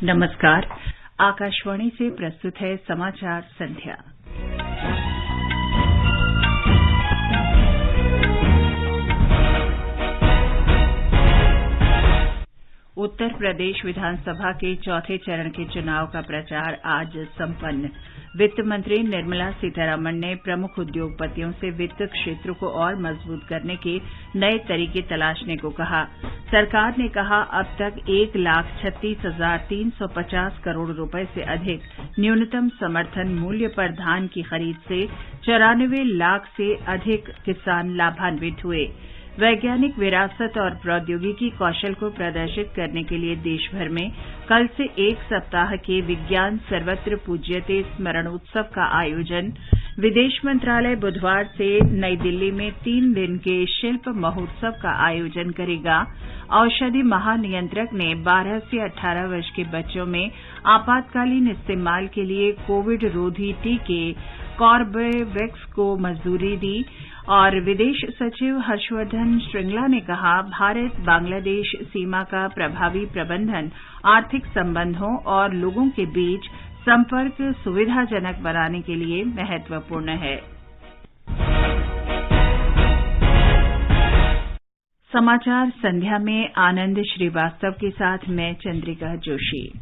नमस्कार। आकाशवाणी से प्रस्तुत है समाचार संध्या। उत्तर प्रदेश विधानसभा के चौथे चरण के चुनाव का प्रचार आज संपन्न। वित्त मंत्री निर्मला सीतारमण ने प्रमुख उद्योगपतियों से वित्त क्षेत्र को और मजबूत करने के नए तरीके तलाशने को कहा। सरकार ने कहा अब तक 1,36,350 करोड़ रुपए से अधिक न्यूनतम समर्थन मूल्य पर धान की खरीद से 94 लाख से अधिक किसान लाभान्वित हुए। वैज्ञानिक विरासत और प्रौद्योगिकी कौशल को प्रदर्शित करने के लिए देश भर में कल से एक सप्ताह के विज्ञान सर्वत्र पूज्यते स्मरणोत्सव का आयोजन। विदेश मंत्रालय बुधवार से नई दिल्ली में 3 दिन के शिल्प महोत्सव का आयोजन करेगा। औषधि महानियंत्रक ने 12 से 18 वर्ष के बच्चों में आपातकालीन इस्तेमाल के लिए कोविड रोधी टीके कॉर्बेवैक्स को मंजूरी दी और विदेश सचिव हर्षवर्धन श्रृंगला ने कहा भारत बांग्लादेश सीमा का प्रभावी प्रबंधन आर्थिक संबंधों और लोगों के बीच संपर्क सुविधाजनक बनाने के लिए महत्वपूर्ण है। समाचार संध्या में आनंद श्रीवास्तव के साथ मैं चंद्रिका जोशी।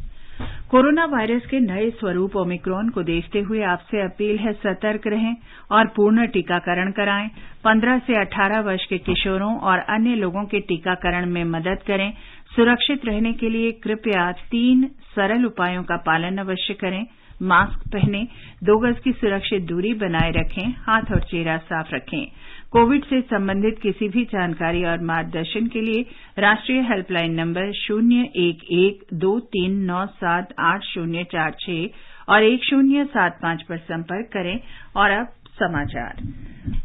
कोरोना वायरस के नए स्वरूप ओमिक्रॉन को देखते हुए आपसे अपील है सतर्क रहें और पूर्ण टीकाकरण कराएं। 15 से 18 वर्ष के किशोरों और अन्य लोगों के टीकाकरण में मदद करें। सुरक्षित रहने के लिए कृपया 3 सरल उपायों का पालन अवश्य करें। मास्क पहनें, 2 गज की सुरक्षित दूरी बनाए रखें, हाथ और चेहरा साफ रखें। कोविड से संबंधित किसी भी जानकारी और मार्गदर्शन के लिए राष्ट्रीय हेल्पलाइन नंबर 01123978046 और 1075 पर संपर्क करें। और अब समाचार।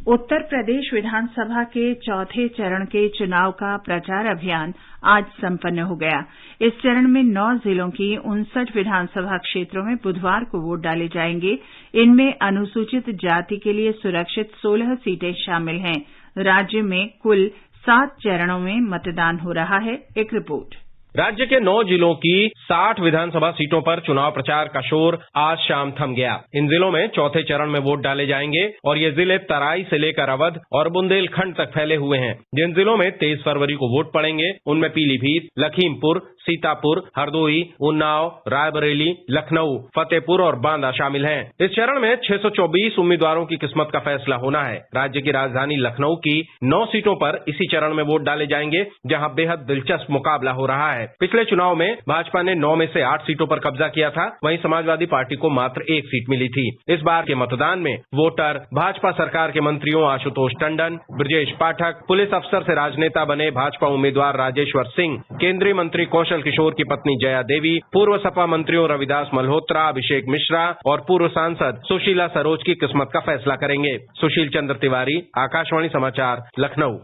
उत्तर प्रदेश विधानसभा के चौथे चरण के चुनाव का प्रचार अभियान आज संपन्न हो गया। इस चरण में 9 जिलों की 59 विधानसभा क्षेत्रों में बुधवार को वोट डाले जाएंगे। इनमें अनुसूचित जाति के लिए सुरक्षित 16 सीटें शामिल हैं। राज्य में कुल 7 चरणों में मतदान हो रहा है। एक रिपोर्ट। राज्य के 9 जिलों की 60 विधानसभा सीटों पर चुनाव प्रचार का शोर आज शाम थम गया। इन जिलों में चौथे चरण में वोट डाले जाएंगे और ये जिले तराई से लेकर अवध और बुंदेलखंड तक फैले हुए हैं। जिन जिलों में 23 फरवरी को वोट पड़ेंगे उनमें पीलीभीत, लखीमपुर, सीतापुर, हरदोई, उन्नाव, रायबरेली, लखनऊ, फतेहपुर और बांदा शामिल हैं। इस चरण में 624 उम्मीदवारों की किस्मत का फैसला होना है। राज्य की राजधानी लखनऊ की 9 सीटों पर इसी चरण में वोट डाले जाएंगे, जहां बेहद दिलचस्प मुकाबला हो रहा है। पिछले चुनाव में भाजपा ने 9 में से 8 सीटों पर कब्जा किया था, वहीं समाजवादी पार्टी को मात्र 1 सीट मिली थी। इस बार के मतदान में वोटर भाजपा सरकार के मंत्रियों आशुतोष टंडन, ब्रजेश पाठक, पुलिस अफसर से राजनेता बने भाजपा उम्मीदवार राजेश्वर सिंह, केंद्रीय मंत्री कौशल किशोर की पत्नी जया देवी, पूर्व सपा मंत्रियों रविदास मल्होत्रा, अभिषेक मिश्रा और पूर्व सांसद सुशीला सरोज की किस्मत का फैसला करेंगे। सुशील चंद्र तिवारी, आकाशवाणी समाचार, लखनऊ।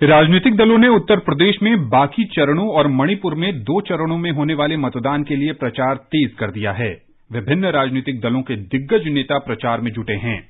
राजनीतिक दलों ने उत्तर प्रदेश में बाकी चरणों और मणिपुर में 2 चरणों में होने वाले मतदान के लिए प्रचार तेज कर दिया है। विभिन्न राजनीतिक दलों के दिग्गज नेता प्रचार में जुटे हैं।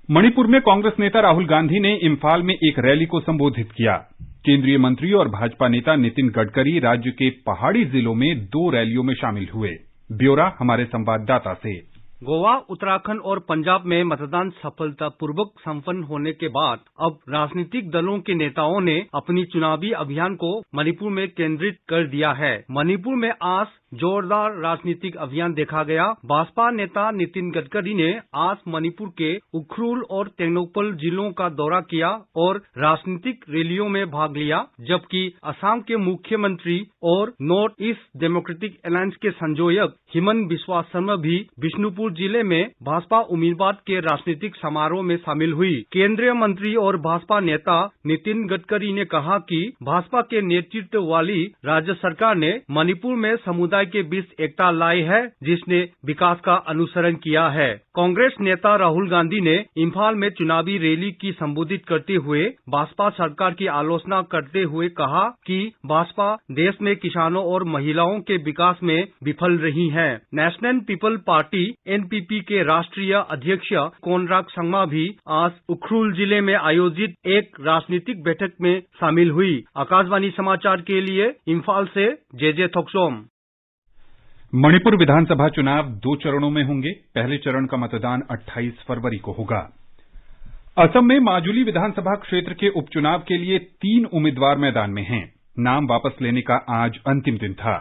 मणिपुर में कांग्रेस नेता राहुल गांधी ने इम्फाल में एक रैली को संबोधित किया। केंद्रीय मंत्री और भाजपा नेता नितिन गडकरी राज्य के पहाड़ी जिलों में 2 रैलियों में शामिल हुए। ब्यौरा हमारे संवाददाता से। गोवा, उत्तराखंड और पंजाब में मतदान सफलतापूर्वक संपन्न होने के बाद अब राजनीतिक दलों के नेताओं ने अपनी चुनावी अभियान को मणिपुर में केंद्रित कर दिया है। मणिपुर में आज जोरदार राजनीतिक अभियान देखा गया। भाजपा नेता नितिन गडकरी ने आज मणिपुर के उखरुल और तेंगनोपल जिलों का दौरा किया और राजनीतिक रैलियों में भाग लिया, जबकि असम के मुख्यमंत्री और नॉर्थ ईस्ट डेमोक्रेटिक अलायंस के संयोजक हिमंत बिस्वा शर्मा भी बिष्णुपुर जिले में भाजपा उम्मीदवार के राजनीतिक समारोह में शामिल हुई। केंद्रीय मंत्री और भाजपा नेता नितिन गडकरी ने कहा कि भाजपा के नेतृत्व वाली राज्य सरकार ने मणिपुर में समुदाय के बीच एकता लाई है, जिसने विकास का अनुसरण किया है। कांग्रेस नेता राहुल गांधी ने इम्फाल में चुनावी रैली की संबोधित करते हुए भाजपा सरकार की आलोचना करते हुए कहा कि भाजपा देश में किसानों और महिलाओं के विकास में विफल रही है। नेशनल पीपल पार्टी एनपीपी के राष्ट्रीय अध्यक्ष कोनराड संगमा भी आज उखरुल जिले में आयोजित एक राजनीतिक बैठक में शामिल हुई। आकाशवाणी समाचार के लिए इम्फाल से जेजे थोक्सोम। मणिपुर विधानसभा चुनाव 2 चरणों में होंगे। पहले चरण का मतदान 28 फरवरी को होगा। असम में माजुली विधानसभा क्षेत्र के उपचुनाव के लिए 3 उम्मीदवार मैदान में हैं। नाम वापस लेने का आज अंतिम दिन था।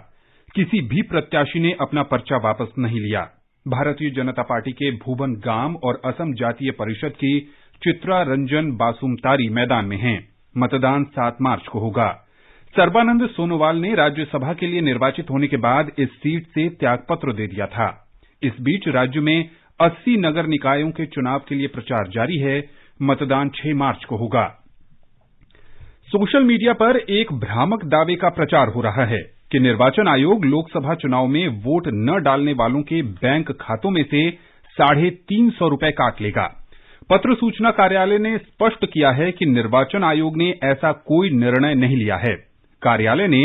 किसी भी प्रत्याशी ने अपना पर्चा वापस नहीं लिया। भारतीय जनता पार्टी के भुवन गाम और असम जातीय परिषद की चित्रा रंजन बासुमतारी मैदान में हैं। मतदान 7 मार्च को होगा। सर्बानंद सोनोवाल ने राज्यसभा के लिए निर्वाचित होने के बाद इस सीट से त्यागपत्र दे दिया था। इस बीच राज्य में 80 नगर निकायों के चुनाव के लिए प्रचार जारी है। मतदान 6 मार्च को होगा। सोशल मीडिया पर एक भ्रामक दावे का प्रचार हो रहा है कि निर्वाचन आयोग लोकसभा चुनाव में वोट न डालने वालों के बैंक खातों में से 350 रुपए काट लेगा। पत्र सूचना कार्यालय ने स्पष्ट किया है कि निर्वाचन आयोग ने ऐसा कोई निर्णय नहीं लिया है। कार्यालय ने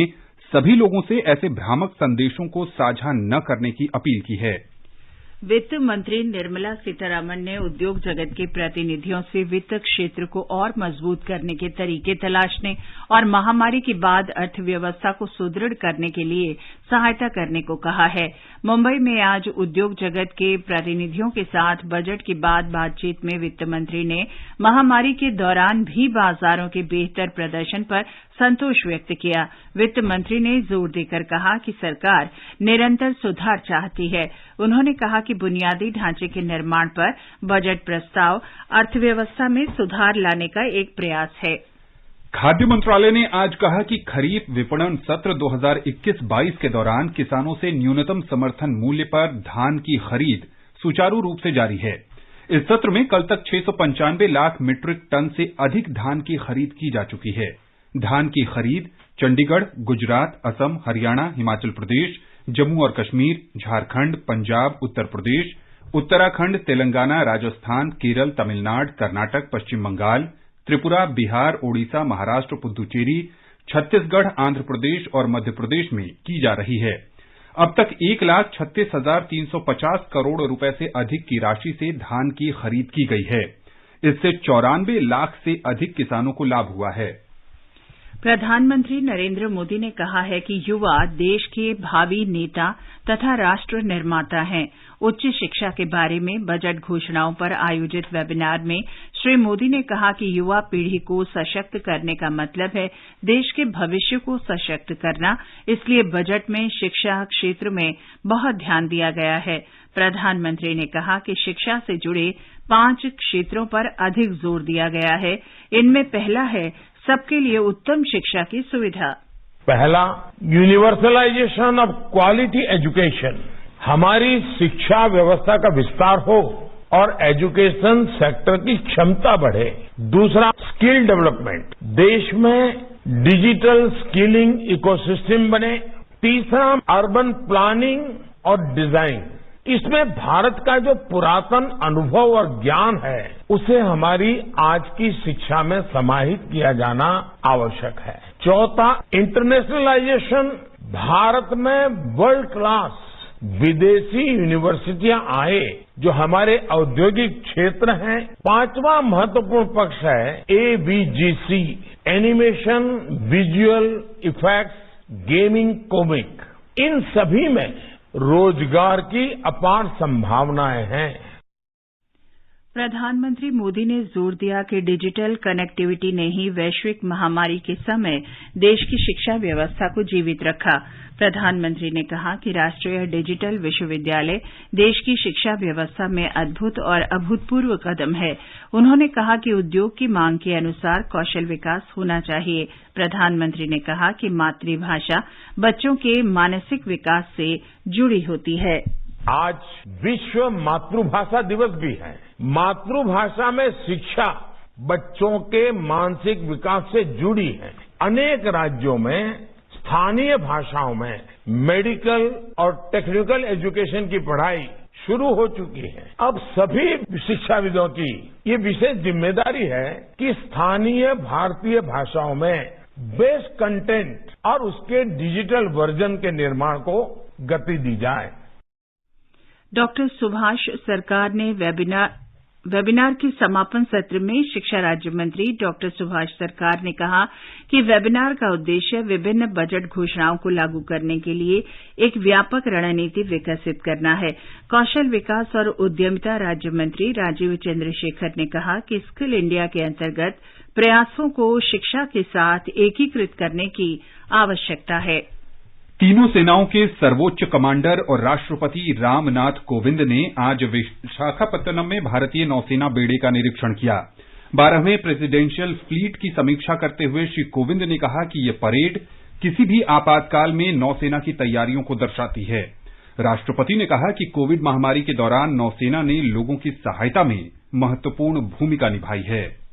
सभी लोगों से ऐसे भ्रामक संदेशों को साझा न करने की अपील की है। वित्त मंत्री निर्मला सीतारमण ने उद्योग जगत के प्रतिनिधियों से वित्त क्षेत्र को और मजबूत करने के तरीके तलाशने और महामारी के बाद अर्थव्यवस्था को सुदृढ़ करने के लिए सहायता करने को कहा है। मुंबई में आज उद्योग जगत के प्रतिनिधियों के साथ बजट के बाद बातचीत में वित्त मंत्री ने महामारी के दौरान भी बाजारों के बेहतर प्रदर्शन पर संतोष व्यक्त किया। वित्त मंत्री ने जोर देकर कहा कि सरकार निरंतर सुधार चाहती है। उन्होंने कहा कि बुनियादी ढांचे के निर्माण पर बजट प्रस्ताव अर्थव्यवस्था में सुधार लाने का एक प्रयास है। खाद्य मंत्रालय ने आज कहा कि खरीफ विपणन सत्र 2021-22 के दौरान किसानों से न्यूनतम समर्थन मूल्य पर धान की खरीद सुचारू रूप से जारी है। इस सत्र में कल तक 695 लाख मीट्रिक टन से अधिक धान की खरीद की जा चुकी है। धान की खरीद चंडीगढ़, गुजरात, असम, हरियाणा, हिमाचल प्रदेश, जम्मू और कश्मीर, झारखंड, पंजाब, उत्तर प्रदेश, उत्तराखंड, तेलंगाना, राजस्थान, केरल, तमिलनाडु, कर्नाटक, पश्चिम बंगाल, त्रिपुरा, बिहार, ओडिशा, महाराष्ट्र, पुद्दुचेरी, छत्तीसगढ़, आंध्र प्रदेश और मध्य प्रदेश में की जा रही है। अब तक 1,36,350 करोड़ रुपए से अधिक की राशि से धान की खरीद की गई है। इससे 94 लाख से अधिक किसानों को लाभ हुआ है। प्रधानमंत्री नरेंद्र मोदी ने कहा है कि युवा देश के भावी नेता तथा राष्ट्र निर्माता हैं। उच्च शिक्षा के बारे में बजट घोषणाओं पर आयोजित वेबिनार में श्री मोदी ने कहा कि युवा पीढ़ी को सशक्त करने का मतलब है देश के भविष्य को सशक्त करना। इसलिए बजट में शिक्षा क्षेत्र में बहुत ध्यान दिया गया है। प्रधानमंत्री ने कहा कि शिक्षा से जुड़े 5 क्षेत्रों पर अधिक जोर दिया गया है। इनमें पहला है सबके लिए उत्तम शिक्षा की सुविधा। पहला, यूनिवर्सलाइजेशन ऑफ क्वालिटी एजुकेशन। हमारी शिक्षा व्यवस्था का विस्तार हो और एजुकेशन सेक्टर की क्षमता बढ़े। दूसरा, स्किल डेवलपमेंट। देश में डिजिटल स्किलिंग इकोसिस्टम बने। तीसरा, अर्बन प्लानिंग और डिजाइन। इसमें भारत का जो पुरातन अनुभव और ज्ञान है उसे हमारी आज की शिक्षा में समाहित किया जाना आवश्यक है। चौथा, इंटरनेशनलाइजेशन। भारत में वर्ल्ड क्लास विदेशी यूनिवर्सिटियां आए जो हमारे औद्योगिक क्षेत्र हैं। 5वां महत्वपूर्ण पक्ष है AVGC, animation, visual effects, gaming, comic. इन सभी में रोजगार की अपार संभावनाएं हैं। प्रधानमंत्री मोदी ने जोर दिया कि डिजिटल कनेक्टिविटी ने ही वैश्विक महामारी के समय देश की शिक्षा व्यवस्था को जीवित रखा। प्रधानमंत्री ने कहा कि राष्ट्रीय डिजिटल विश्वविद्यालय देश की शिक्षा व्यवस्था में अद्भुत और अभूतपूर्व कदम है। उन्होंने कहा कि उद्योग की मांग के अनुसार कौशल विकास होना चाहिए। प्रधानमंत्री ने कहा कि मातृभाषा बच्चों के मानसिक विकास से जुड़ी होती है। आज विश्व मातृभाषा दिवस भी है। मातृभाषा में शिक्षा बच्चों के मानसिक विकास से जुड़ी है। अनेक राज्यों में स्थानीय भाषाओं में मेडिकल और टेक्निकल एजुकेशन की पढ़ाई शुरू हो चुकी है। अब सभी शिक्षाविदों की ये विशेष जिम्मेदारी है कि स्थानीय भारतीय भाषाओं में बेस्ट कंटेंट और उसके डिजिटल वर्जन के निर्माण को गति दी जाए। डॉक्टर सुभाष सरकार ने वेबिनार के समापन सत्र में शिक्षा राज्य मंत्री डॉ सुभाष सरकार ने कहा कि वेबिनार का उद्देश्य विभिन्न बजट घोषणाओं को लागू करने के लिए एक व्यापक रणनीति विकसित करना है। कौशल विकास और उद्यमिता राज्य मंत्री राजीव चंद्रशेखर ने कहा कि स्किल इंडिया के अंतर्गत प्रयासों को शिक्षा के साथ एकीकृत करने की आवश्यकता है। तीनों सेनाओं के सर्वोच्च कमांडर और राष्ट्रपति रामनाथ कोविंद ने आज विशाखापत्तनम में भारतीय नौसेना बेड़े का निरीक्षण किया। 12वें प्रेसिडेंशियल फ्लीट की समीक्षा करते हुए श्री कोविंद ने कहा कि ये परेड किसी भी आपातकाल में नौसेना की तैयारियों को दर्शाती है। राष्ट्रपति ने कहा कि कोविड महामारी के दौरान नौसेना ने लोगों की सहायता में महत्वपूर्ण भूमिका निभाई है।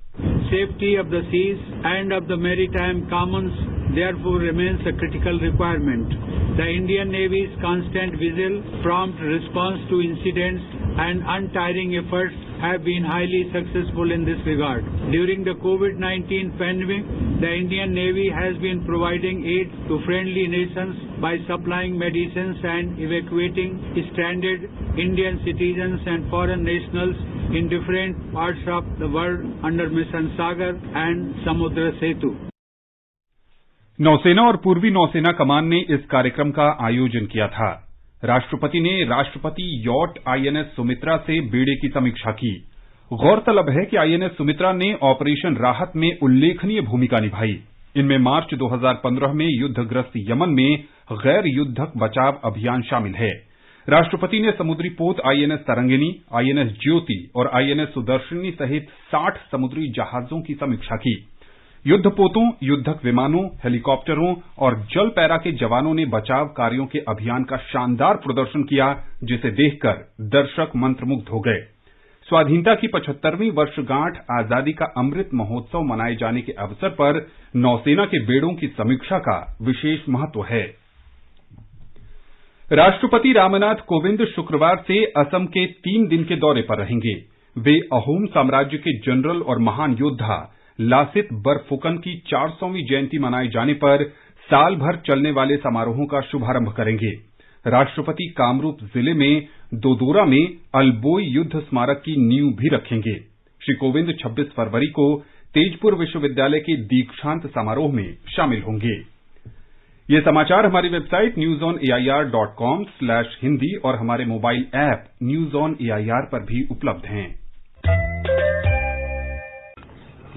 Safety of the seas and of the maritime commons therefore remains a critical requirement. The Indian Navy's constant vigil, prompt response to incidents and untiring efforts have been highly successful in this regard. During the COVID-19 pandemic, the Indian Navy has been providing aid to friendly nations by supplying medicines and evacuating stranded Indian citizens and foreign nationals in different parts of the world under Mission Sagar and Samudra Setu. नौसेना और पूर्वी नौसेना कमान ने इस कार्यक्रम का आयोजन किया था। राष्ट्रपति ने राष्ट्रपति यॉट आईएनएस सुमित्रा से बेड़े की समीक्षा की। गौरतलब है कि आईएनएस सुमित्रा ने ऑपरेशन राहत में उल्लेखनीय भूमिका निभाई। इनमें मार्च 2015 में युद्धग्रस्त यमन में गैर युद्धक बचाव अभियान शामिल है। राष्ट्रपति ने समुद्री पोत आईएनएस तरंगिनी, आईएनएस ज्योति और आईएनएस सुदर्शनी सहित 60 समुद्री जहाजों की समीक्षा की। युद्धपोतों, युद्धक विमानों, हेलीकॉप्टरों और जल पैरा के जवानों ने बचाव कार्यों के अभियान का शानदार प्रदर्शन किया, जिसे देखकर दर्शक मंत्रमुग्ध हो गए। स्वाधीनता की 75वीं वर्षगांठ आजादी का अमृत महोत्सव मनाए जाने के अवसर पर नौसेना के बेड़ों की समीक्षा का विशेष महत्व है। राष्ट्रपति रामनाथ कोविंद शुक्रवार से असम के 3 दिन के दौरे पर रहेंगे। वे अहोम साम्राज्य के जनरल और महान योद्धा लासित बरफुकन की 400वीं जयंती मनाए जाने पर साल भर चलने वाले समारोहों का शुभारंभ करेंगे। राष्ट्रपति कामरूप जिले में दोदोरा में अलबोई युद्ध स्मारक की नींव भी रखेंगे। श्री कोविंद 26 फरवरी को तेजपुर विश्वविद्यालय के दीक्षांत समारोह में शामिल होंगे। ये समाचार हमारी वेबसाइट newsonair.com/hindi और हमारे mobile app news on AIR पर भी उपलब्ध हैं।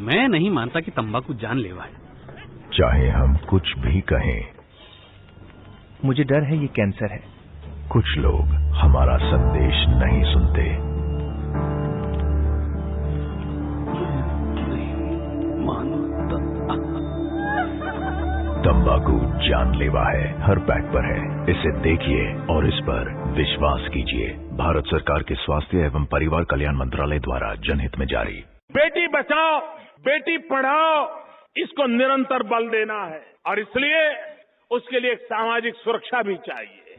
मैं नहीं मानता कि तंबाकू जानलेवा है। चाहे हम कुछ भी कहें, मुझे डर है ये कैंसर है। कुछ लोग हमारा संदेश नहीं सुनते। तंबाकू जानलेवा है, हर पैक पर है। इसे देखिए और इस पर विश्वास कीजिए। भारत सरकार के स्वास्थ्य एवं परिवार कल्याण मंत्रालय द्वारा जनहित में जारी। बेटी बचाओ, बेटी पढ़ाओ, इसको निरंतर बल देना है और इसलिए उसके लिए एक सामाजिक सुरक्षा भी चाहिए।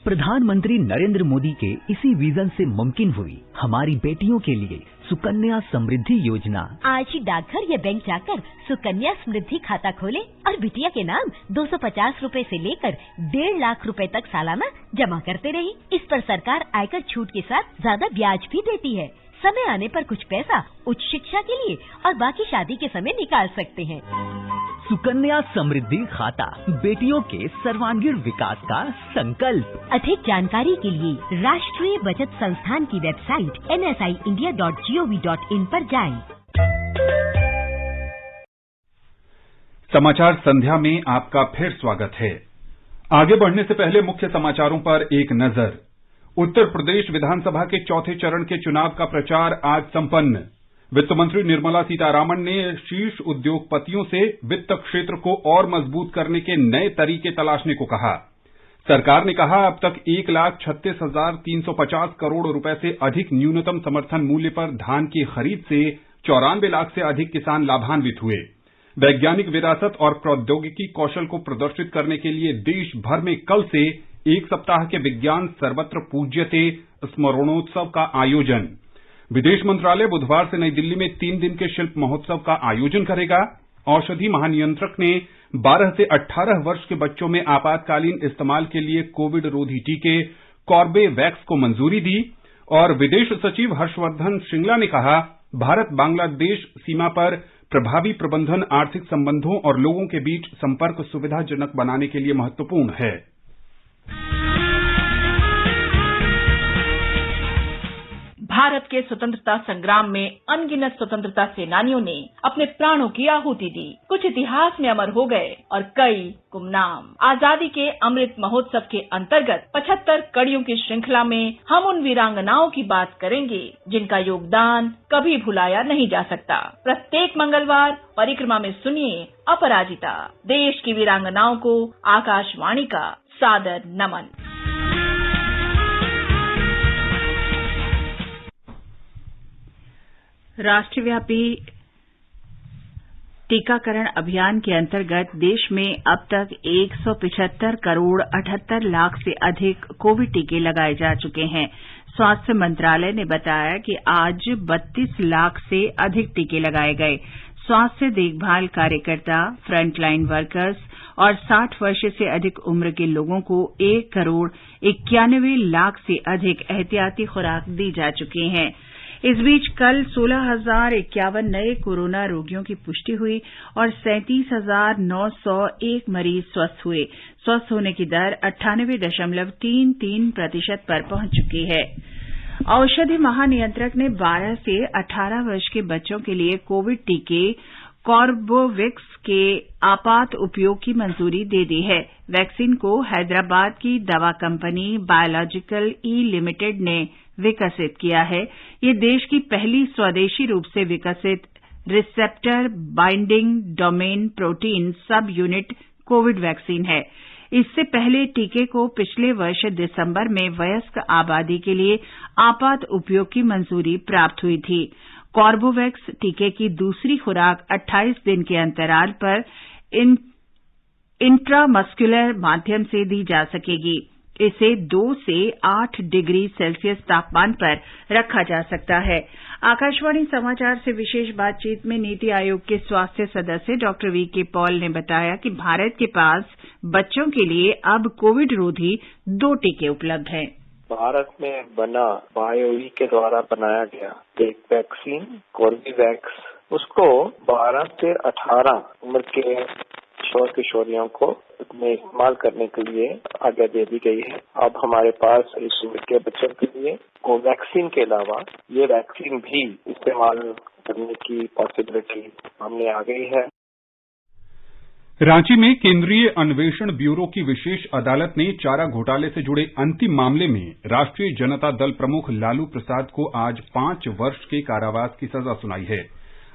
प्रधानमंत्री नरेंद्र मोदी के इसी विजन से मुमकिन हुई हमारी बेटियों के लिए सुकन्या समृद्धि योजना। आज ही डाकघर या बैंक जाकर सुकन्या समृद्धि खाता खोलें और बिटिया के नाम 250 रूपए से लेकर 1.5 लाख रूपए तक सालाना जमा करते रहिए। इस पर सरकार आयकर छूट के साथ ज्यादा ब्याज भी देती है। समय आने पर कुछ पैसा उच्च शिक्षा के लिए और बाकी शादी के समय निकाल सकते हैं। सुकन्या समृद्धि खाता, बेटियों के सर्वांगीण विकास का संकल्प। अधिक जानकारी के लिए राष्ट्रीय बचत संस्थान की वेबसाइट nsiindia.gov.in पर जाएं। समाचार संध्या में आपका फिर स्वागत है। आगे बढ़ने से पहले मुख्य समाचारों पर एक नजर। उत्तर प्रदेश विधानसभा के चौथे चरण के चुनाव का प्रचार आज संपन्न। वित्त मंत्री निर्मला सीतारामन ने शीर्ष उद्योगपतियों से वित्त क्षेत्र को और मजबूत करने के नए तरीके तलाशने को कहा। सरकार ने कहा अब तक 1,36,350 करोड़ रुपए से अधिक न्यूनतम समर्थन मूल्य पर धान की खरीद से 94 लाख से अधिक किसान लाभान्वित हुए। वैज्ञानिक विरासत और प्रौद्योगिकी कौशल को प्रदर्शित करने के लिए देश भर में कल से एक सप्ताह के विज्ञान सर्वत्र पूज्यते स्मरणोत्सव का आयोजन। विदेश मंत्रालय बुधवार से नई दिल्ली में 3 दिन के शिल्प महोत्सव का आयोजन करेगा। औषधि महानियंत्रक ने 12 से 18 वर्ष के बच्चों में आपातकालीन इस्तेमाल के लिए कोविड रोधी टीके कॉर्बेवैक्स को मंजूरी दी और विदेश सचिव हर्षवर्धन श्रिंगला ने कहा, भारत बांग्लादेश सीमा पर प्रभावी प्रबंधन आर्थिक संबंधों और लोगों के बीच संपर्क सुविधाजनक बनाने के लिए महत्वपूर्ण है। भारत के स्वतंत्रता संग्राम में अनगिनत स्वतंत्रता सेनानियों ने अपने प्राणों की आहुति दी। कुछ इतिहास में अमर हो गए और कई गुमनाम। आजादी के अमृत महोत्सव के अंतर्गत 75 कड़ियों की श्रृंखला में हम उन वीरांगनाओं की बात करेंगे जिनका योगदान कभी भुलाया नहीं जा सकता। प्रत्येक मंगलवार परिक्रमा में सुनिए अपराजिता, देश की वीरांगनाओं को आकाशवाणी का सादर नमन। राष्ट्रव्यापी टीकाकरण अभियान के अंतर्गत देश में अब तक 175 करोड़ 78 लाख से अधिक कोविड टीके लगाए जा चुके हैं। स्वास्थ्य मंत्रालय ने बताया कि आज 32 लाख से अधिक टीके लगाए गए। स्वास्थ्य देखभाल कार्यकर्ता, फ्रंटलाइन वर्कर्स और 60 वर्ष से अधिक उम्र के लोगों को 1 करोड़ 91 लाख से अधिक एहतियाती खुराक दी जा चुकी हैं। इस बीच कल 16,051 नए कोरोना रोगियों की पुष्टि हुई और 37,901 मरीज स्वस्थ हुए। स्वस्थ होने की दर 98.33% पर पहुंच चुकी है। औषधि महानियंत्रक ने 12 से 18 वर्ष के बच्चों के लिए कोविड टीके कॉर्बोवैक्स के आपात उपयोग की मंजूरी दे दी है। वैक्सीन को हैदराबाद की दवा कंपनी बायोलॉजिकल ई लिमिटेड ने विकसित किया है। ये देश की पहली स्वदेशी रूप से विकसित रिसेप्टर बाइंडिंग डोमेन प्रोटीन सब यूनिट कोविड वैक्सीन है। इससे पहले टीके को पिछले वर्ष दिसंबर में वयस्क आबादी के लिए आपात उपयोग की मंजूरी प्राप्त हुई थी। कॉर्बोवैक्स टीके की दूसरी खुराक 28 दिन के अंतराल पर इंट्रामस्कुलर माध्यम से दी जा सकेगी। इसे 2 से 8 डिग्री सेल्सियस तापमान पर रखा जा सकता है। आकाशवाणी समाचार से विशेष बातचीत में नीति आयोग के स्वास्थ्य सदस्य डॉक्टर वीके पॉल ने बताया कि भारत के पास बच्चों के लिए अब कोविड रोधी 2 टीके उपलब्ध हैं। भारत में बना बायोई के द्वारा बनाया गया एक वैक्सीन कॉर्बेवैक्स, उसको 12 से 18 उम्र के किशोर किशोरियों को में इस्तेमाल करने के लिए आज्ञा दे दी गई है। अब हमारे पास इस उम्र के बच्चों के लिए कोवैक्सीन के अलावा ये वैक्सीन भी इस्तेमाल करने की पॉसिबिलिटी सामने आ गई है। रांची में केंद्रीय अन्वेषण ब्यूरो की विशेष अदालत ने चारा घोटाले से जुड़े अंतिम मामले में राष्ट्रीय जनता दल प्रमुख लालू प्रसाद को आज 5 वर्ष के कारावास की सजा सुनाई है।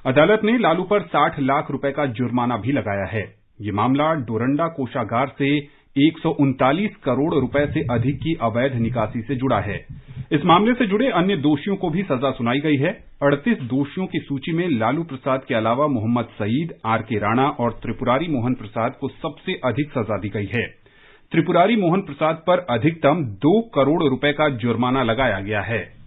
अदालत ने लालू पर 60 लाख रुपए का जुर्माना भी लगाया है। ये मामला डोरंडा कोषागार से 139 करोड़ रुपए से अधिक की अवैध निकासी से जुड़ा है। इस मामले से जुड़े अन्य दोषियों को भी सजा सुनाई गई है। 38 दोषियों की सूची में लालू प्रसाद के अलावा मोहम्मद सईद, आरके राणा और त्रिपुरारी मोहन प्रसाद को सबसे अधिक सजा दी गई है। त्रिपुरारी मोहन प्रसाद पर अधिकतम 2 करोड़ रुपए का जुर्माना लगाया गया है।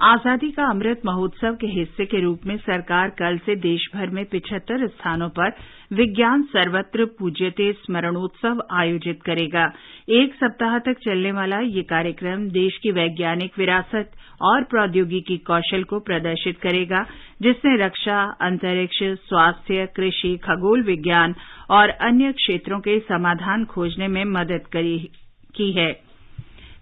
आजादी का अमृत महोत्सव के हिस्से के रूप में सरकार कल से देश भर में 75 स्थानों पर विज्ञान सर्वत्र पूज्यते स्मरणोत्सव आयोजित करेगा। 1 सप्ताह तक चलने वाला ये कार्यक्रम देश की वैज्ञानिक विरासत और प्रौद्योगिकी कौशल को प्रदर्शित करेगा, जिसने रक्षा, अंतरिक्ष, स्वास्थ्य, कृषि, खगोल विज्ञान और अन्य क्षेत्रों के समाधान खोजने में मदद की है।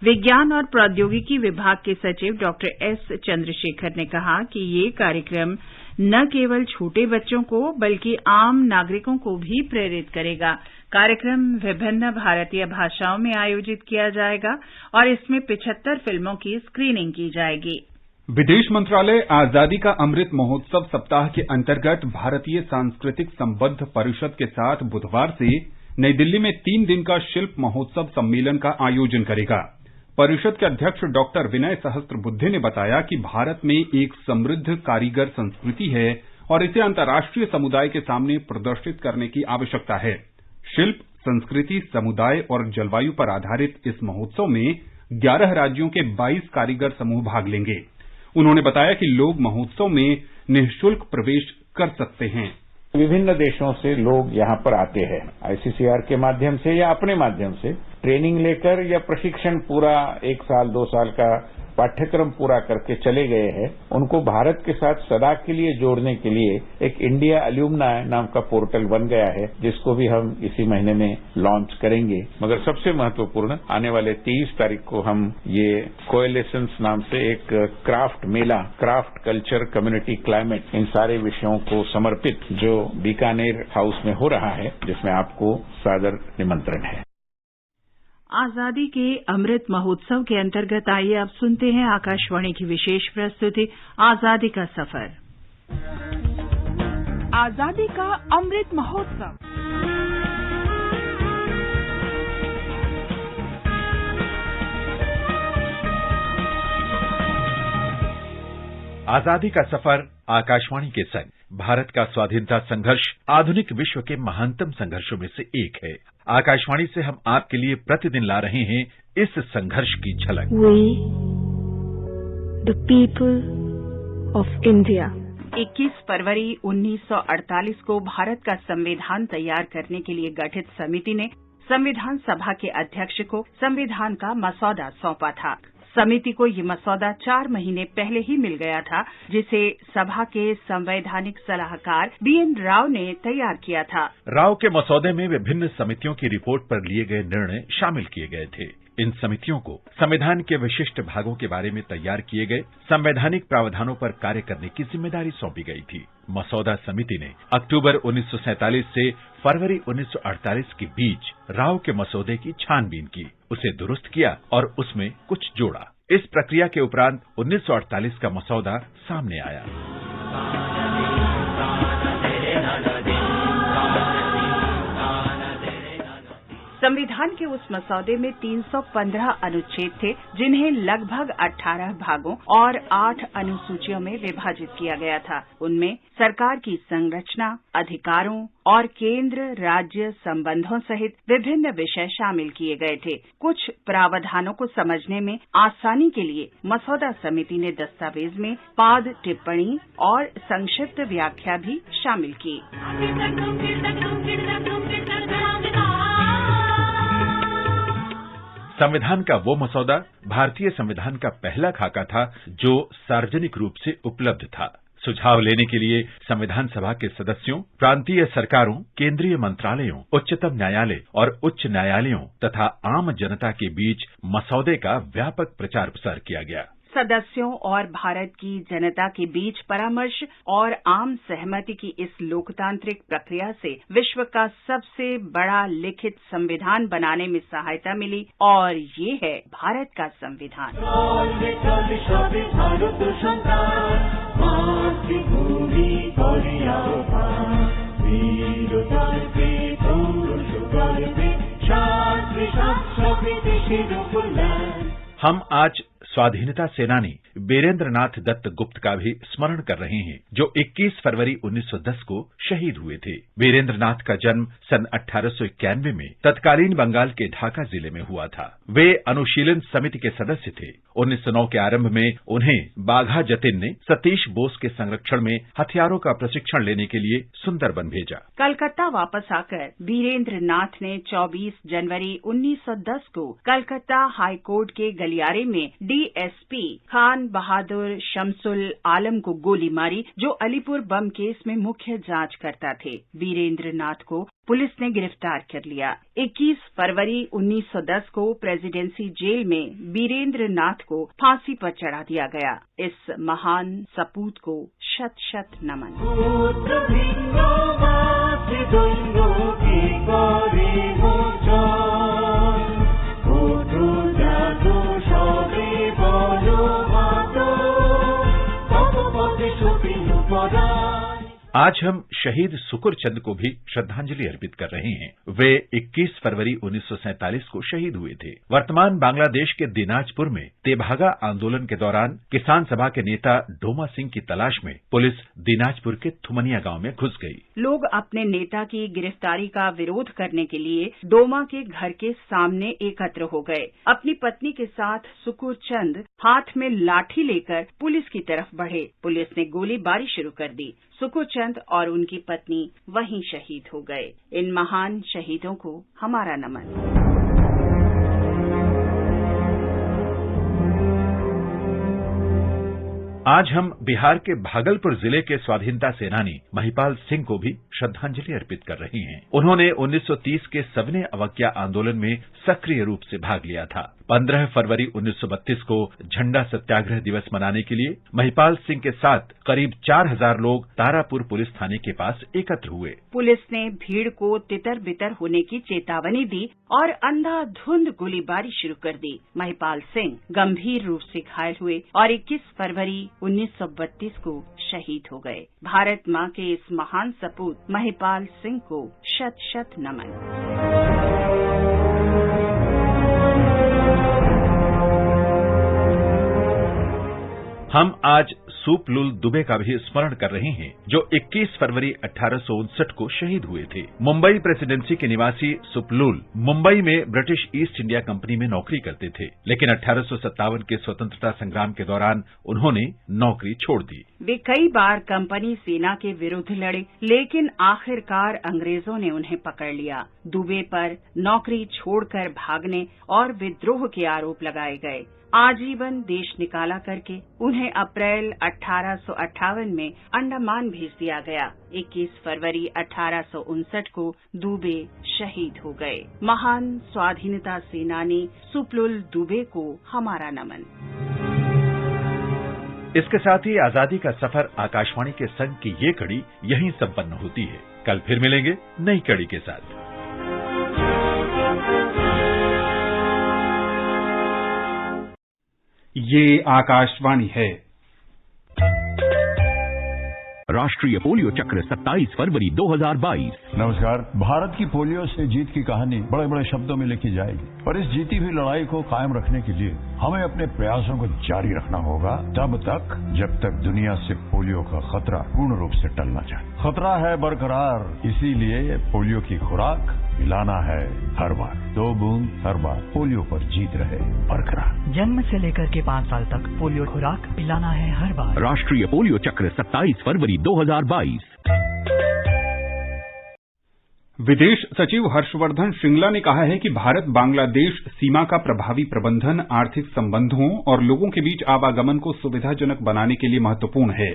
विज्ञान और प्रौद्योगिकी विभाग के सचिव डॉक्टर एस चंद्रशेखर ने कहा कि ये कार्यक्रम न केवल छोटे बच्चों को बल्कि आम नागरिकों को भी प्रेरित करेगा। कार्यक्रम विभिन्न भारतीय भाषाओं में आयोजित किया जाएगा और इसमें 75 फिल्मों की स्क्रीनिंग की जाएगी। विदेश मंत्रालय आजादी का अमृत महोत्सव सप्ताह के अंतर्गत भारतीय सांस्कृतिक संबद्ध परिषद के साथ बुधवार से नई दिल्ली में 3 दिन का शिल्प महोत्सव सम्मेलन का आयोजन करेगा। परिषद के अध्यक्ष डॉक्टर विनय सहस्त्रबुद्धे ने बताया कि भारत में एक समृद्ध कारीगर संस्कृति है और इसे अंतर्राष्ट्रीय समुदाय के सामने प्रदर्शित करने की आवश्यकता है। शिल्प, संस्कृति, समुदाय और जलवायु पर आधारित इस महोत्सव में 11 राज्यों के 22 कारीगर समूह भाग लेंगे। उन्होंने बताया कि लोग महोत्सव में निःशुल्क प्रवेश कर सकते हैं। विभिन्न देशों से लोग यहाँ पर आते हैं, आईसीसीआर के माध्यम से या अपने माध्यम से ट्रेनिंग लेकर या प्रशिक्षण पूरा 1 साल 2 साल का पाठ्यक्रम पूरा करके चले गए हैं, उनको भारत के साथ सदा के लिए जोड़ने के लिए एक इंडिया एल्यूमनाई नाम का पोर्टल बन गया है, जिसको भी हम इसी महीने में लॉन्च करेंगे। मगर सबसे महत्वपूर्ण, आने वाले 23 तारीख को हम ये कोएलिशंस नाम से एक क्राफ्ट मेला, क्राफ्ट कल्चर, कम्युनिटी क्लाइमेट, इन सारे विषयों को समर्पित जो बीकानेर हाउस में हो रहा है, जिसमें आपको सादर निमंत्रण है। आजादी के अमृत महोत्सव के अंतर्गत आइए अब सुनते हैं आकाशवाणी की विशेष प्रस्तुति आजादी का सफर। आजादी का अमृत महोत्सव। आजादी का सफर आकाशवाणी के संग भारत का स्वाधीनता संघर्ष आधुनिक विश्व के महानतम संघर्षों में से एक है। आकाशवाणी से हम आपके लिए प्रतिदिन ला रहे हैं इस संघर्ष की झलक। We, the people of India. 21 फरवरी 1948 को भारत का संविधान तैयार करने के लिए गठित समिति ने संविधान सभा के अध्यक्ष को संविधान का मसौदा सौंपा था। समिति को ये मसौदा 4 महीने पहले ही मिल गया था, जिसे सभा के संवैधानिक सलाहकार BN राव ने तैयार किया था। राव के मसौदे में विभिन्न समितियों की रिपोर्ट पर लिए गए निर्णय शामिल किए गए थे। इन समितियों को संविधान के विशिष्ट भागों के बारे में तैयार किए गए संवैधानिक प्रावधानों पर कार्य करने की जिम्मेदारी सौंपी गई थी। मसौदा समिति ने अक्टूबर 1947 से फरवरी 1948 के बीच राव के मसौदे की छानबीन की, उसे दुरुस्त किया और उसमें कुछ जोड़ा। इस प्रक्रिया के उपरांत 1948 का मसौदा सामने आया। संविधान के उस मसौदे में 315 अनुच्छेद थे, जिन्हें लगभग 18 भागों और 8 अनुसूचियों में विभाजित किया गया था। उनमें सरकार की संरचना, अधिकारों और केंद्र राज्य संबंधों सहित विभिन्न विषय शामिल किए गए थे। कुछ प्रावधानों को समझने में आसानी के लिए मसौदा समिति ने दस्तावेज में पाद टिप्पणी और संक्षिप्त व्याख्या भी शामिल की। संविधान का वो मसौदा भारतीय संविधान का पहला खाका था जो सार्वजनिक रूप से उपलब्ध था। सुझाव लेने के लिए संविधान सभा के सदस्यों, प्रांतीय सरकारों, केंद्रीय मंत्रालयों, उच्चतम न्यायालय और उच्च न्यायालयों तथा आम जनता के बीच मसौदे का व्यापक प्रचार प्रसार किया गया। सदस्यों और भारत की जनता के बीच परामर्श और आम सहमति की इस लोकतांत्रिक प्रक्रिया से विश्व का सबसे बड़ा लिखित संविधान बनाने में सहायता मिली, और ये है भारत का संविधान। हम आज स्वाधीनता सेनानी वीरेंद्र नाथ दत्त गुप्त का भी स्मरण कर रहे हैं, जो 21 फरवरी 1910 को शहीद हुए थे। वीरेंद्र नाथ का जन्म सन 1891 में तत्कालीन बंगाल के ढाका जिले में हुआ था। वे अनुशीलन समिति के सदस्य थे। 1909 के आरंभ में उन्हें बाघा जतिन ने सतीश बोस के संरक्षण में हथियारों का प्रशिक्षण लेने के लिए सुंदरबन भेजा। कलकत्ता वापस आकर वीरेंद्र नाथ ने 24 जनवरी 1910 को कलकत्ता हाईकोर्ट के गलियारे में DSP खान बहादुर शमसुल आलम को गोली मारी, जो अलीपुर बम केस में मुख्य जांच करता थे। वीरेंद्र नाथ को पुलिस ने गिरफ्तार कर लिया। 21 फरवरी 1910 को प्रेसिडेंसी जेल में वीरेंद्र नाथ को फांसी पर चढ़ा दिया गया। इस महान सपूत को शत शत नमन। आज हम शहीद सुकुर चंद को भी श्रद्धांजलि अर्पित कर रहे हैं। वे 21 फरवरी 1947 को शहीद हुए थे। वर्तमान बांग्लादेश के दिनाजपुर में तेभागा आंदोलन के दौरान किसान सभा के नेता डोमा सिंह की तलाश में पुलिस दिनाजपुर के थुमनिया गांव में घुस गई। लोग अपने नेता की गिरफ्तारी का विरोध करने के लिए डोमा के घर के सामने एकत्र हो गए। अपनी पत्नी के साथ सुकुर चंद हाथ में लाठी लेकर पुलिस की तरफ बढ़े। पुलिस ने गोलीबारी शुरू कर दी। सुकुर चंद और उनकी पत्नी वहीं शहीद हो गए। इन महान शहीदों को हमारा नमन। आज हम बिहार के भागलपुर जिले के स्वाधीनता सेनानी महिपाल सिंह को भी श्रद्धांजलि अर्पित कर रहे हैं। उन्होंने 1930 के सविनय अवज्ञा आंदोलन में सक्रिय रूप से भाग लिया था। 15 फरवरी 1932 को झंडा सत्याग्रह दिवस मनाने के लिए महिपाल सिंह के साथ करीब 4000 लोग तारापुर पुलिस थाने के पास एकत्र हुए। पुलिस ने भीड़ को तितर बितर होने की चेतावनी दी और अंधाधुंध गोलीबारी शुरू कर दी। महिपाल सिंह गंभीर रूप से घायल हुए और 21 फरवरी 1932 को शहीद हो गए। भारत माँ के इस महान सपूत महिपाल सिंह को शत शत नमन। हम आज सुपलुल दुबे का भी स्मरण कर रहे हैं, जो 21 फरवरी 1859 को शहीद हुए थे। मुंबई प्रेसिडेंसी के निवासी सुपलुल मुंबई में ब्रिटिश ईस्ट इंडिया कंपनी में नौकरी करते थे, लेकिन 1857 के स्वतंत्रता संग्राम के दौरान उन्होंने नौकरी छोड़ दी। वे कई बार कंपनी सेना के विरुद्ध लड़े, लेकिन आखिरकार अंग्रेजों ने उन्हें पकड़ लिया। दुबे पर नौकरी छोड़कर भागने और विद्रोह के आरोप लगाए गए। आजीवन देश निकाला करके उन्हें अप्रैल 1858 में अंडमान भेज दिया गया। 21 फरवरी 1859 को दुबे शहीद हो गए। महान स्वाधीनता सेनानी सुपलुल दुबे को हमारा नमन। इसके साथ ही आजादी का सफर आकाशवाणी के संग की ये कड़ी यहीं संपन्न होती है। कल फिर मिलेंगे नई कड़ी के साथ। ये आकाशवाणी है। राष्ट्रीय पोलियो चक्र 27 फरवरी 2022। नमस्कार। भारत की पोलियो से जीत की कहानी बड़े बड़े शब्दों में लिखी जाएगी, और इस जीती हुई लड़ाई को कायम रखने के लिए हमें अपने प्रयासों को जारी रखना होगा तब तक जब तक दुनिया से पोलियो का खतरा पूर्ण रूप से टलना चाहिए। खतरा है बरकरार, इसीलिए पोलियो की खुराक पिलाना है हर बार। 2 बूंद हर बार, पोलियो पर जीत रहे बरकरार। जन्म से लेकर के 5 साल तक पोलियो खुराक पिलाना है हर बार। राष्ट्रीय पोलियो चक्र 27 फरवरी 2022। विदेश सचिव हर्षवर्धन श्रिंगला ने कहा है कि भारत बांग्लादेश सीमा का प्रभावी प्रबंधन आर्थिक संबंधों और लोगों के बीच आवागमन को सुविधाजनक बनाने के लिए महत्वपूर्ण है।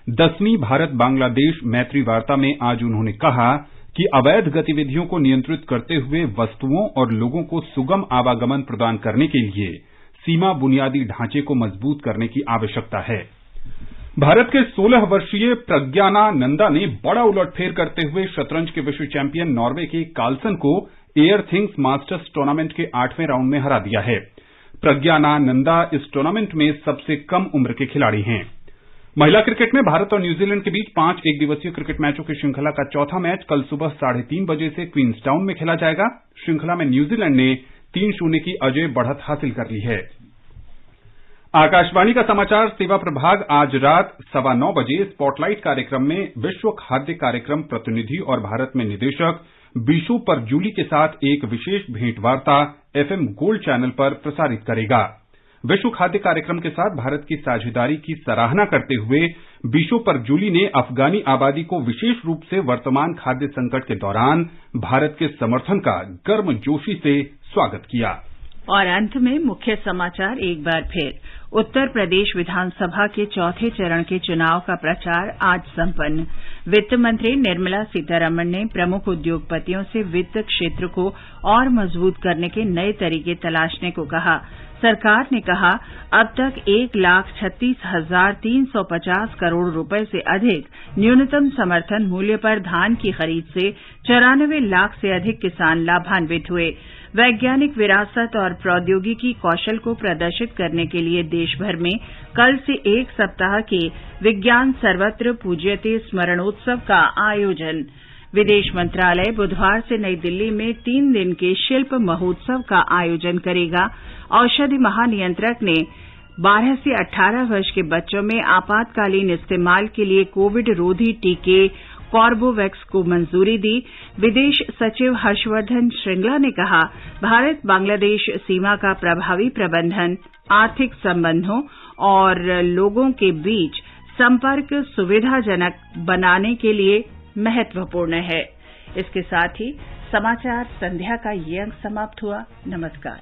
10वीं भारत बांग्लादेश मैत्री वार्ता में आज उन्होंने कहा कि अवैध गतिविधियों को नियंत्रित करते हुए वस्तुओं और लोगों को सुगम आवागमन प्रदान करने के लिए सीमा बुनियादी ढांचे को मजबूत करने की आवश्यकता है। भारत के 16 वर्षीय प्रज्ञानानंदा ने बड़ा उलटफेर करते हुए शतरंज के विश्व चैंपियन नॉर्वे के कार्लसन को एयर थिंग्स मास्टर्स टूर्नामेंट के 8वें राउंड में हरा दिया है। प्रज्ञानानंदा इस टूर्नामेंट में सबसे कम उम्र के खिलाड़ी हैं। महिला क्रिकेट में भारत और न्यूजीलैंड के बीच 5 एकदिवसीय क्रिकेट मैचों की श्रृंखला का चौथा मैच कल सुबह 3:30 बजे से क्वींसटाउन में खेला जाएगा। श्रृंखला में न्यूजीलैंड ने 3-0 की अजय बढ़त हासिल कर ली है। आकाशवाणी का समाचार सेवा प्रभाग आज रात 9:15 बजे स्पॉटलाइट कार्यक्रम में विश्व खाद्य कार्यक्रम प्रतिनिधि और भारत में निदेशक बिशु परजूली के साथ एक विशेष भेंटवार्ता FM गोल्ड चैनल पर प्रसारित करेगा। विश्व खाद्य कार्यक्रम के साथ भारत की साझेदारी की सराहना करते हुए बिशु परजूली ने अफगानी आबादी को विशेष रूप से वर्तमान खाद्य संकट के दौरान भारत के समर्थन का गर्मजोशी से स्वागत किया। और अंत में मुख्य समाचार एक बार फिर। उत्तर प्रदेश विधानसभा के चौथे चरण के चुनाव का प्रचार आज संपन्न। वित्त मंत्री निर्मला सीतारमण ने प्रमुख उद्योगपतियों से वित्त क्षेत्र को और मजबूत करने के नए तरीके तलाशने को कहा। सरकार ने कहा अब तक 1,36,350 करोड़ रुपए से अधिक न्यूनतम समर्थन मूल्य पर धान की खरीद से 94 लाख से अधिक किसान लाभान्वित हुए। वैज्ञानिक विरासत और प्रौद्योगिकी कौशल को प्रदर्शित करने के लिए देश भर में कल से 1 सप्ताह के विज्ञान सर्वत्र पूज्यते स्मरणोत्सव का आयोजन। विदेश मंत्रालय बुधवार से नई दिल्ली में 3 दिन के शिल्प महोत्सव का आयोजन करेगा। औषधि महानियंत्रक ने 12 से 18 वर्ष के बच्चों में आपातकालीन इस्तेमाल के लिए कोविड रोधी टीके कॉर्बोवैक्स को मंजूरी दी। विदेश सचिव हर्षवर्धन श्रिंगला ने कहा भारत बांग्लादेश सीमा का प्रभावी प्रबंधन आर्थिक संबंधों और लोगों के बीच संपर्क सुविधाजनक बनाने के लिए महत्वपूर्ण है। इसके साथ ही समाचार संध्या का ये अंक समाप्त हुआ। नमस्कार।